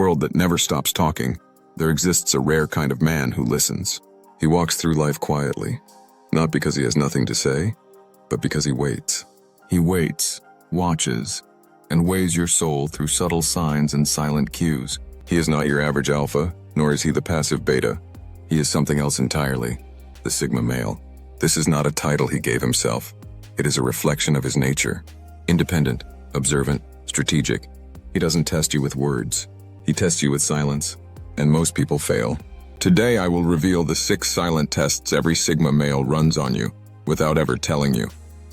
world that never stops talking, there exists a rare kind of man who listens. He walks through life quietly, not because he has nothing to say, but because he waits. He waits, watches, and weighs your soul through subtle signs and silent cues. He is not your average alpha, nor is he the passive beta. He is something else entirely, the Sigma male. This is not a title he gave himself. It is a reflection of his nature. Independent, observant, strategic. He doesn't test you with words. He tests you with silence, and most people fail. Today I will reveal the 6 silent tests every Sigma male runs on you, without ever telling you.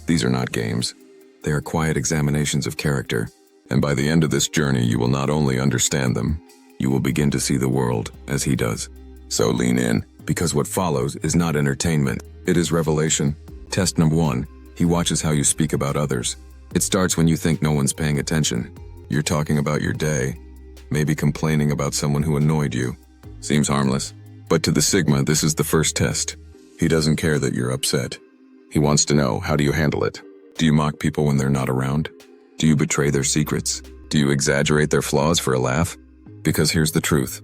These are not games. They are quiet examinations of character, and by the end of this journey you will not only understand them, you will begin to see the world as he does. So lean in, because what follows is not entertainment, it is revelation. Test number 1, he watches how you speak about others. It starts when you think no one's paying attention. You're talking about your day, maybe complaining about someone who annoyed you. Seems harmless, but to the Sigma, this is the first test. He doesn't care that you're upset. He wants to know, how do you handle it? Do you mock people when they're not around? Do you betray their secrets? Do you exaggerate their flaws for a laugh? Because here's the truth.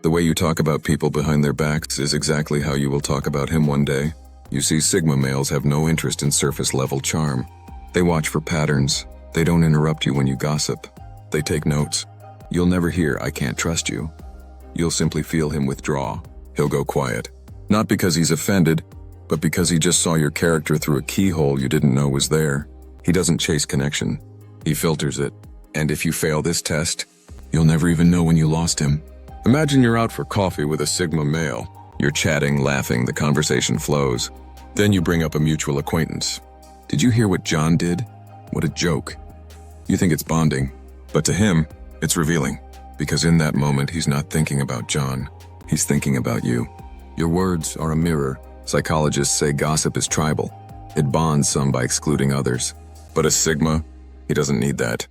The way you talk about people behind their backs is exactly how you will talk about him one day. You see, Sigma males have no interest in surface-level charm. They watch for patterns. They don't interrupt you when you gossip. They take notes. You'll never hear, "I can't trust you." You'll simply feel him withdraw. He'll go quiet. Not because he's offended, but because he just saw your character through a keyhole you didn't know was there. He doesn't chase connection. He filters it. And if you fail this test, you'll never even know when you lost him. Imagine you're out for coffee with a Sigma male. You're chatting, laughing, the conversation flows. Then you bring up a mutual acquaintance. "Did you hear what John did? What a joke." You think it's bonding, but to him, it's revealing. Because in that moment, he's not thinking about John. He's thinking about you. Your words are a mirror. Psychologists say gossip is tribal. It bonds some by excluding others. But a Sigma, he doesn't need that.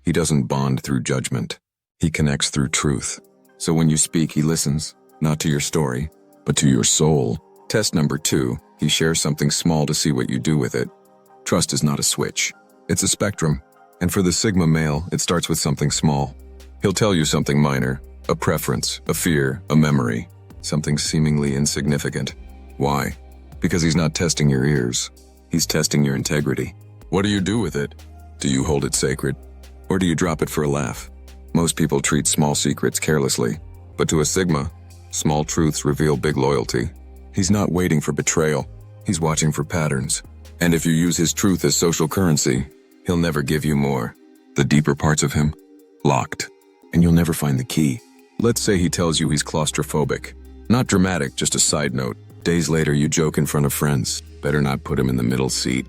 He doesn't bond through judgment. He connects through truth. So when you speak, he listens, not to your story, but to your soul. Test number 2, he shares something small to see what you do with it. Trust is not a switch. It's a spectrum. And for the Sigma male, it starts with something small. He'll tell you something minor, a preference, a fear, a memory, something seemingly insignificant. Why? Because he's not testing your ears. He's testing your integrity. What do you do with it? Do you hold it sacred? Or do you drop it for a laugh? Most people treat small secrets carelessly, but to a Sigma, small truths reveal big loyalty. He's not waiting for betrayal. He's watching for patterns. And if you use his truth as social currency, he'll never give you more. The deeper parts of him, locked. And you'll never find the key. Let's say he tells you he's claustrophobic. Not dramatic, just a side note. Days later, you joke in front of friends. Better not put him in the middle seat.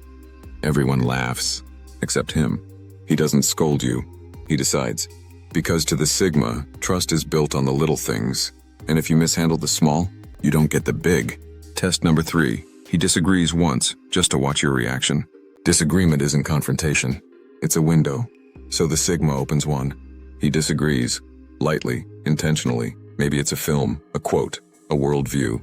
Everyone laughs, except him. He doesn't scold you. He decides. Because to the Sigma, trust is built on the little things. And if you mishandle the small, you don't get the big. Test number 3. He disagrees once, just to watch your reaction. Disagreement isn't confrontation. It's a window. So the Sigma opens one. He disagrees. Lightly, intentionally. Maybe it's a film, a quote, a worldview.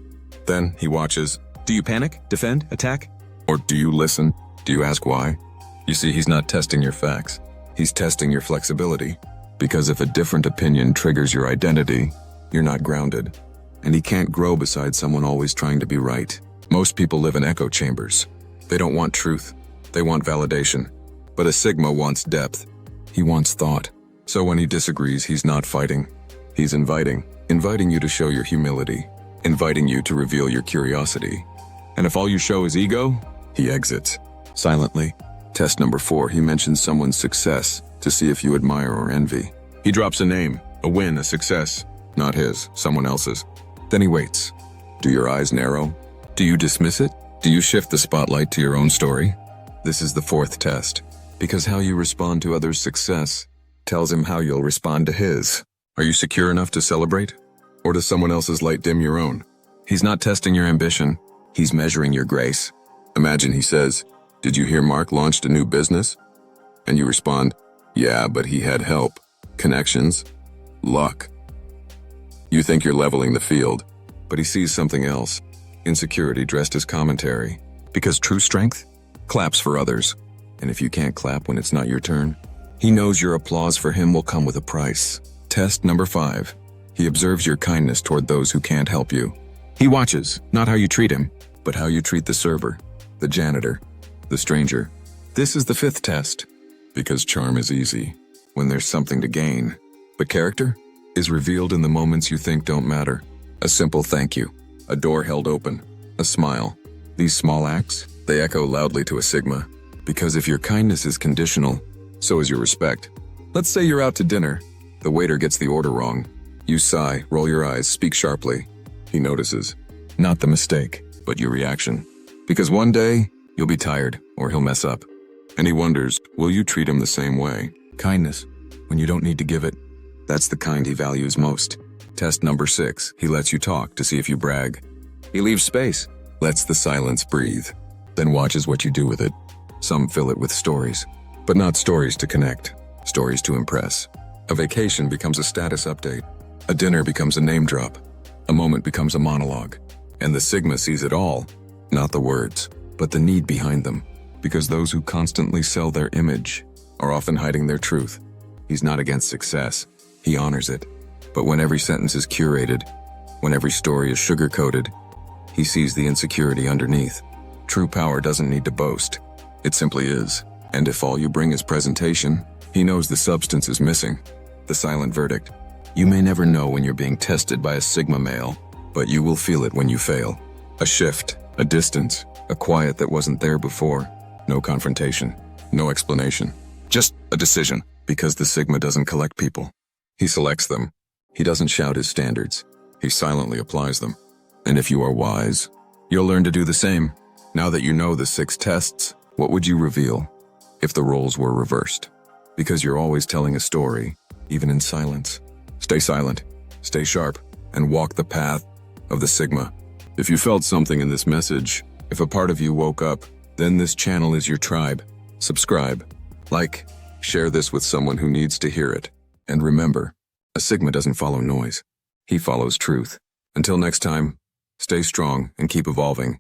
Then he watches. Do you panic, defend, attack? Or do you listen? Do you ask why? You see, he's not testing your facts. He's testing your flexibility. Because if a different opinion triggers your identity, you're not grounded. And he can't grow beside someone always trying to be right. Most people live in echo chambers. They don't want truth. They want validation. But a Sigma wants depth. He wants thought. So when he disagrees, he's not fighting. He's inviting you to show your humility, inviting you to reveal your curiosity. And if all you show is ego, he exits. Silently. Test number 4, he mentions someone's success to see if you admire or envy. He drops a name, a win, a success. Not his, someone else's. Then he waits. Do your eyes narrow? Do you dismiss it? Do you shift the spotlight to your own story? This is the 4th test. Because how you respond to others' success tells him how you'll respond to his. Are you secure enough to celebrate? Or does someone else's light dim your own? He's not testing your ambition. He's measuring your grace. Imagine he says, "Did you hear Mark launched a new business?" And you respond, "Yeah, but he had help, connections, luck." You think you're leveling the field, but he sees something else. Insecurity dressed as commentary. Because true strength claps for others. And if you can't clap when it's not your turn, he knows your applause for him will come with a price. Test number 5. He observes your kindness toward those who can't help you. He watches, not how you treat him, but how you treat the server, the janitor, the stranger. This is the 5th test. Because charm is easy when there's something to gain. But character is revealed in the moments you think don't matter. A simple thank you, a door held open, a smile. These small acts, they echo loudly to a Sigma. Because if your kindness is conditional, so is your respect. Let's say you're out to dinner. The waiter gets the order wrong. You sigh, roll your eyes, speak sharply. He notices. Not the mistake, but your reaction. Because one day, you'll be tired, or he'll mess up. And he wonders, will you treat him the same way? Kindness, when you don't need to give it. That's the kind he values most. Test number 6, he lets you talk to see if you brag. He leaves space, lets the silence breathe, then watches what you do with it. Some fill it with stories, but not stories to connect, stories to impress. A vacation becomes a status update. A dinner becomes a name drop. A moment becomes a monologue. And the Sigma sees it all, not the words, but the need behind them. Because those who constantly sell their image are often hiding their truth. He's not against success, he honors it. But when every sentence is curated, when every story is sugar-coated, he sees the insecurity underneath. True power doesn't need to boast. It simply is. And if all you bring is presentation, he knows the substance is missing. The silent verdict. You may never know when you're being tested by a Sigma male, but you will feel it when you fail. A shift, a distance, a quiet that wasn't there before. No confrontation, no explanation. Just a decision. Because the Sigma doesn't collect people. He selects them. He doesn't shout his standards. He silently applies them. And if you are wise, you'll learn to do the same. Now that you know the 6 tests, what would you reveal if the roles were reversed? Because you're always telling a story, even in silence. Stay silent, stay sharp, and walk the path of the Sigma. If you felt something in this message, if a part of you woke up, then this channel is your tribe. Subscribe, like, share this with someone who needs to hear it. And remember, a Sigma doesn't follow noise. He follows truth. Until next time, stay strong and keep evolving.